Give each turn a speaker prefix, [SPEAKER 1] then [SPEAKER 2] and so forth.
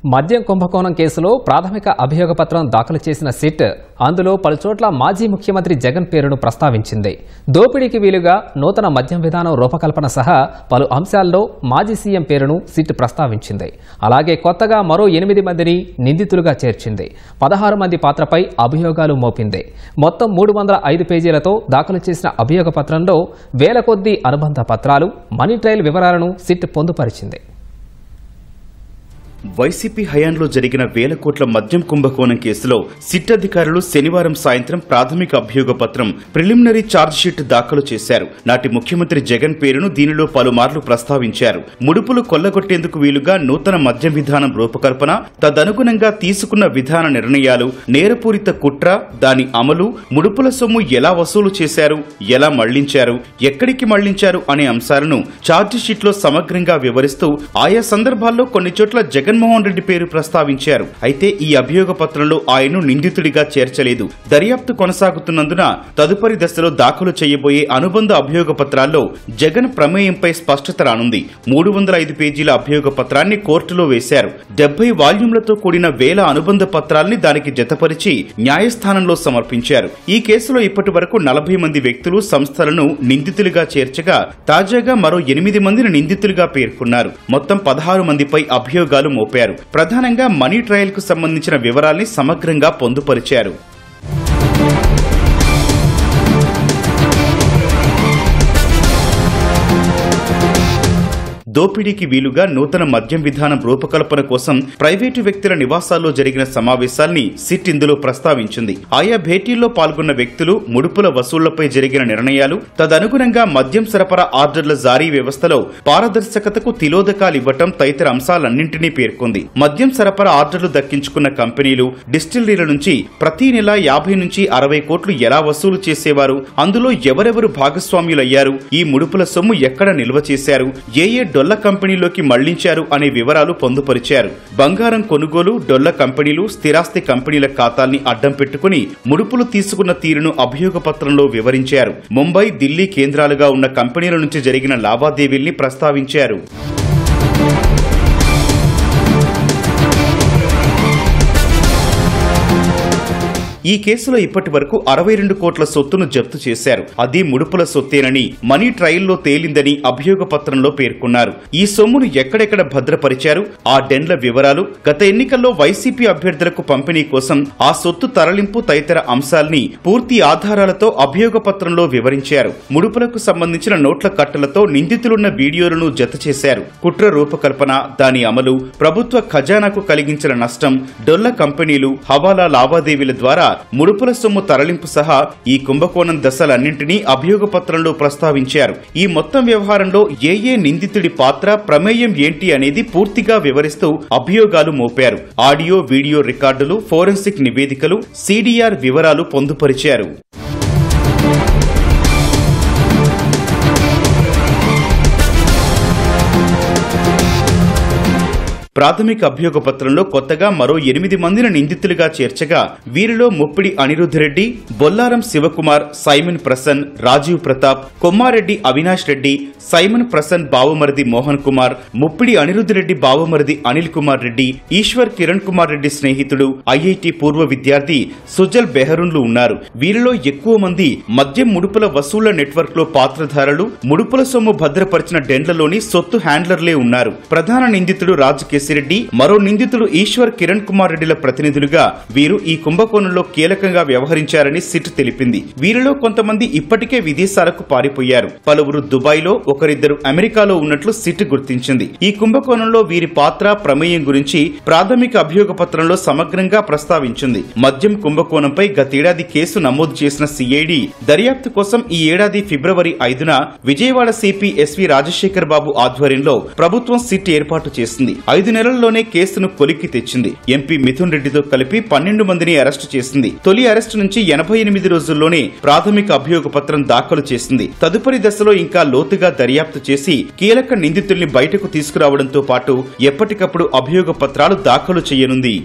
[SPEAKER 1] మద్యం కుంభకోణం కేసులో ప్రాథమిక అభియోగ పత్రం దాఖలు చేసిన సిట్ అందులో పలుచోట్ల మాజీ ముఖ్యమంత్రి జగన్ పేరును ప్రస్తావించింది. దోపిడీకి వీలుగా నూతన మద్యం విధానం రూపకల్పన సహా పలు అంశాల్లో మాజీ సీఎం పేరును సిట్ ప్రస్తావించింది. అలాగే కొత్తగా మరో 8 మందిని నిందితులుగా చేర్చింది. 16 మంది పాత్రపై అభియోగాలు మోపింది. మొత్తం 305 పేజీలతో దాఖలు చేసిన అభియోగ పత్రంలో వేల కొద్దీ అనుబంధ పత్రాలు, మనీ ట్రయల్ వివరాలను సిట్ పొందుపరిచింది.
[SPEAKER 2] వైసీపీ హయాంలో జరిగిన వేల కోట్ల మద్యం కుంభకోణం కేసులో సిట్ అధికారులు శనివారం సాయంత్రం ప్రాథమిక అభియోగ పత్రం ప్రిలిమినరీ ఛార్జిషీట్ దాఖలు చేశారు. నాటి ముఖ్యమంత్రి జగన్ పేరును దీనిలో పలుమార్లు ప్రస్తావించారు. ముడుపులు కొల్లగొట్టేందుకు వీలుగా నూతన మద్యం విధానం రూపకల్పన, తదనుగుణంగా తీసుకున్న విధాన నిర్ణయాలు, నేరపూరిత కుట్ర, దాని అమలు, ముడుపుల సొమ్ము ఎలా వసూలు చేశారు, ఎలా మళ్లించారు, ఎక్కడికి మళ్లించారు అనే అంశాలను ఛార్జిషీట్లో సమగ్రంగా వివరిస్తూ ఆయా సందర్భాల్లో కొన్ని చోట్ల జగన్మోహన్ రెడ్డి పేరు ప్రస్తావించారు. అయితే ఈ అభియోగ పత్రంలో ఆయన్ను నిందితుడిగా చేర్చలేదు. దర్యాప్తు కొనసాగుతున్నందున తదుపరి దశలో దాఖలు చేయబోయే అనుబంధ అభియోగ పత్రాల్లో జగన్ ప్రమేయంపై స్పష్టత రానుంది. 305 పేజీల అభియోగ పత్రాన్ని కోర్టులో వేశారు. 70 వాల్యూమ్లతో కూడిన వేల అనుబంధ పత్రాల్ని దానికి జతపరిచి న్యాయస్థానంలో సమర్పించారు. ఈ కేసులో ఇప్పటి వరకు 40 మంది వ్యక్తులు, సంస్థలను నిందితులుగా చేర్చగా తాజాగా మరో 8 మందిని నిందితులుగా పేర్కొన్నారు. మొత్తం 16 మందిపై అభియోగాలు మోపారు. ప్రధానంగా మనీ ట్రయల్ కు సంబంధించిన వివరాల్ని సమగ్రంగా పొందుపరిచారు. దోపిడీకి వీలుగా నూతన మద్యం విధానం రూపకల్పన కోసం ప్రైవేటు వ్యక్తుల నివాసాల్లో జరిగిన సమావేశాల్ని సిట్ ఇందులో ప్రస్తావించింది. ఆయా భేటీల్లో పాల్గొన్న వ్యక్తులు, ముడుపుల వసూళ్లపై జరిగిన నిర్ణయాలు, తదనుగుణంగా మద్యం సరఫరా ఆర్డర్ల జారీ వ్యవస్థలో పారదర్శకతకు తిలోదకాలివ్వటం తదితర అంశాలన్నింటినీ పేర్కొంది. మద్యం సరఫరా ఆర్డర్లు దక్కించుకున్న కంపెనీలు, డిస్టిలరీల నుంచి ప్రతి నెల 50 నుంచి 60 కోట్లు ఎలా వసూలు చేసేవారు, అందులో ఎవరెవరు భాగస్వామ్యులయ్యారు, ఈ ముడుపుల సొమ్ము ఎక్కడ నిల్వ చేశారు, ఏ డొల్ల కంపెనీలోకి మళ్లించారు అనే వివరాలు పొందుపరిచారు. బంగారం కొనుగోలు, డొల్ల కంపెనీలు, స్థిరాస్తి కంపెనీల ఖాతాల్ని అడ్డం పెట్టుకుని ముడుపులు తీసుకున్న తీరును అభియోగ పత్రంలో వివరించారు. ముంబై, ఢిల్లీ కేంద్రాలుగా ఉన్న కంపెనీల నుంచి జరిగిన లావాదేవీల్ని ప్రస్తావించారు. ఈ కేసులో ఇప్పటి వరకు 62 కోట్ల సొత్తును జప్తు చేశారు. అది ముడుపుల సొత్తేనని మనీ ట్రయల్లో తేలిందని అభియోగ పత్రంలో పేర్కొన్నారు. ఈ సొమ్మును ఎక్కడెక్కడ భద్రపరిచారు, ఆ డెన్ల వివరాలు, గత ఎన్నికల్లో వైసీపీ అభ్యర్థులకు పంపిణీ కోసం ఆ సొత్తు తరలింపు తదితర అంశాల్ని పూర్తి ఆధారాలతో అభియోగ పత్రంలో వివరించారు. ముడుపులకు సంబంధించిన నోట్ల కట్టలతో నిందితులున్న వీడియోలను జత చేశారు. కుట్ర రూపకల్పన, దాని అమలు, ప్రభుత్వ ఖజానాకు కలిగించిన నష్టం, డొల్ల కంపెనీలు, హవాలా లావాదేవీల ద్వారా ముడుపుల సొమ్ము తరలింపు సహా ఈ కుంభకోణం దశలన్నింటినీ అభియోగ పత్రంలో ప్రస్తావించారు. ఈ మొత్తం వ్యవహారంలో ఏ నిందితుడి పాత్ర, ప్రమేయం ఏంటి అనేది పూర్తిగా వివరిస్తూ అభియోగాలు మోపారు. ఆడియో, వీడియో రికార్డులు, ఫోరెన్సిక్ నివేదికలు, సిడిఆర్ వివరాలు పొందుపరిచారు. ప్రాథమిక అభియోగ పత్రంలో కొత్తగా మరో 8 మందిని నిందితులుగా చేర్చగా వీరిలో ముప్పిడి అనిరుద్ధ్ రెడ్డి, బొల్లారం శివకుమార్, సైమన్ ప్రసన్, రాజీవ్ ప్రతాప్, కొమ్మారెడ్డి అవినాష్ రెడ్డి, సైమన్ ప్రసన్ బావమరిది మోహన్ కుమార్, ముప్పిడి అనిరుద్ధ్ రెడ్డి బావమరిది అనిల్ కుమార్ రెడ్డి, ఈశ్వర్ కిరణ్ కుమార్ రెడ్డి స్నేహితుడు, ఐఐటి పూర్వ విద్యార్థి సుజల్ బెహరున్లు ఉన్నారు. వీరిలో ఎక్కువ మంది మద్యం ముడుపుల వసూళ్ల నెట్వర్క్ లో పాత్రధారులు, ముడుపుల సొమ్ము భద్రపరిచిన డెండ్లలోని సొత్తు హ్యాండ్లర్లే ఉన్నారు. ప్రధాన నిందితుడు రెడ్డి, మరో నిందితుడు ఈశ్వర్ కిరణ్ కుమార్ రెడ్డిల ప్రతినిధులుగా వీరు ఈ కుంభకోణంలో కీలకంగా వ్యవహరించారని సిట్ తెలిపింది. వీరిలో కొంతమంది ఇప్పటికే విదేశాలకు పారిపోయారు. పలువురు దుబాయ్లో, ఒకరిద్దరు అమెరికాలో ఉన్నట్లు సిట్ గుర్తించింది. ఈ కుంభకోణంలో వీరి పాత్ర, ప్రమేయం గురించి ప్రాథమిక అభియోగ పత్రంలో సమగ్రంగా ప్రస్తావించింది. మద్యం కుంభకోణంపై గతేడాది కేసు నమోదు చేసిన సిఐడి దర్యాప్తు కోసం ఈ ఏడాది ఫిబ్రవరి 5న విజయవాడ సిపి ఎస్వి రాజశేఖర్ బాబు ఆధ్వర్యంలో ప్రభుత్వం సిట్ ఏర్పాటు చేసింది. 5 నెలల్లోనే కేసును కొలిక్కి తెచ్చింది. ఎంపీ మిథున్ రెడ్డితో కలిపి 12 మందిని అరెస్టు చేసింది. తొలి అరెస్టు నుంచి 88 రోజుల్లోనే ప్రాథమిక అభియోగ పత్రం దాఖలు చేసింది. తదుపరి దశలో ఇంకా లోతుగా దర్యాప్తు చేసి కీలక నిందితుల్ని బయటకు తీసుకురావడంతో పాటు ఎప్పటికప్పుడు అభియోగ పత్రాలు దాఖలు చేయనుంది.